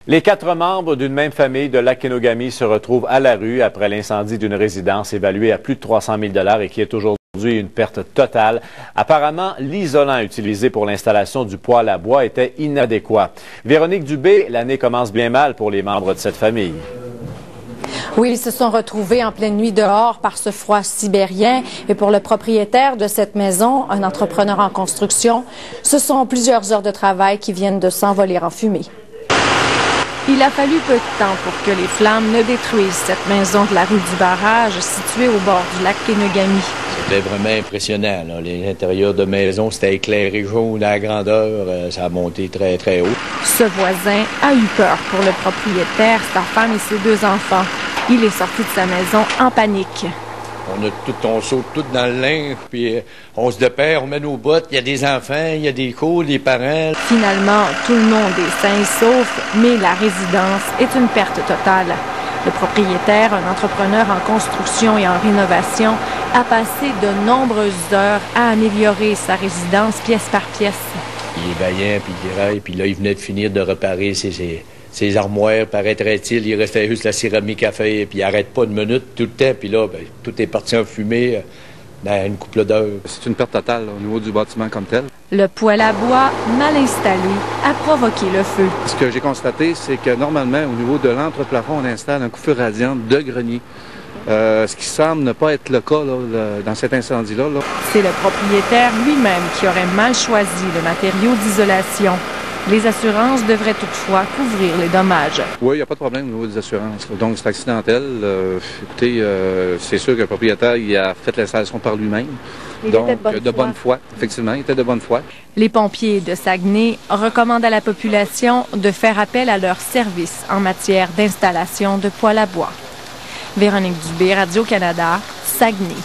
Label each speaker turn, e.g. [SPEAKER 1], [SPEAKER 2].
[SPEAKER 1] Les 4 membres d'une même famille de Lac-Kenogami se retrouvent à la rue après l'incendie d'une résidence évaluée à plus de 300 000 $ et qui est aujourd'hui une perte totale. Apparemment, l'isolant utilisé pour l'installation du poêle à bois était inadéquat. Véronique Dubé, l'année commence bien mal pour les membres de cette famille.
[SPEAKER 2] Oui, ils se sont retrouvés en pleine nuit dehors par ce froid sibérien. Et pour le propriétaire de cette maison, un entrepreneur en construction, ce sont plusieurs heures de travail qui viennent de s'envoler en fumée. Il a fallu peu de temps pour que les flammes ne détruisent cette maison de la rue du Barrage, située au bord du lac Kenogami.
[SPEAKER 3] C'était vraiment impressionnant, là. Les intérieurs de maison, c'était éclairé jaune à la grandeur. Ça a monté très, très haut. Ce
[SPEAKER 2] voisin a eu peur pour le propriétaire, sa femme et ses 2 enfants. Il est sorti de sa maison en panique.
[SPEAKER 3] On saute tout dans le linge, puis on se dépêche, on met nos bottes. Il y a des enfants, il y a des cours, des parents.
[SPEAKER 2] Finalement, tout le monde est sain et sauf, mais la résidence est une perte totale. Le propriétaire, un entrepreneur en construction et en rénovation, a passé de nombreuses heures à améliorer sa résidence pièce par pièce.
[SPEAKER 3] Il est vaillant, puis il déraille, puis là, il venait de finir de réparer ses armoires, paraîtrait-il. Il restait juste la céramique à faire, puis il n'arrête pas une minute tout le temps, puis là, ben, tout est parti en fumée dans une couple d'heures.
[SPEAKER 4] C'est une perte totale là, au niveau du bâtiment comme tel.
[SPEAKER 2] Le poêle à bois, mal installé, a provoqué le feu.
[SPEAKER 4] Ce que j'ai constaté, c'est que normalement, au niveau de l'entreplafond, on installe un coupe-feu radiant de grenier. Ce qui semble ne pas être le cas là, dans cet incendie-là.
[SPEAKER 2] C'est le propriétaire lui-même qui aurait mal choisi le matériau d'isolation. Les assurances devraient toutefois couvrir les dommages.
[SPEAKER 4] Oui, il n'y a pas de problème au niveau des assurances. Donc, c'est accidentel. Écoutez, c'est sûr que le propriétaire il a fait l'installation par lui-même. Donc, de bonne foi. Effectivement, il était de bonne foi.
[SPEAKER 2] Les pompiers de Saguenay recommandent à la population de faire appel à leurs services en matière d'installation de poêle à bois. Véronique Dubé, Radio-Canada, Saguenay.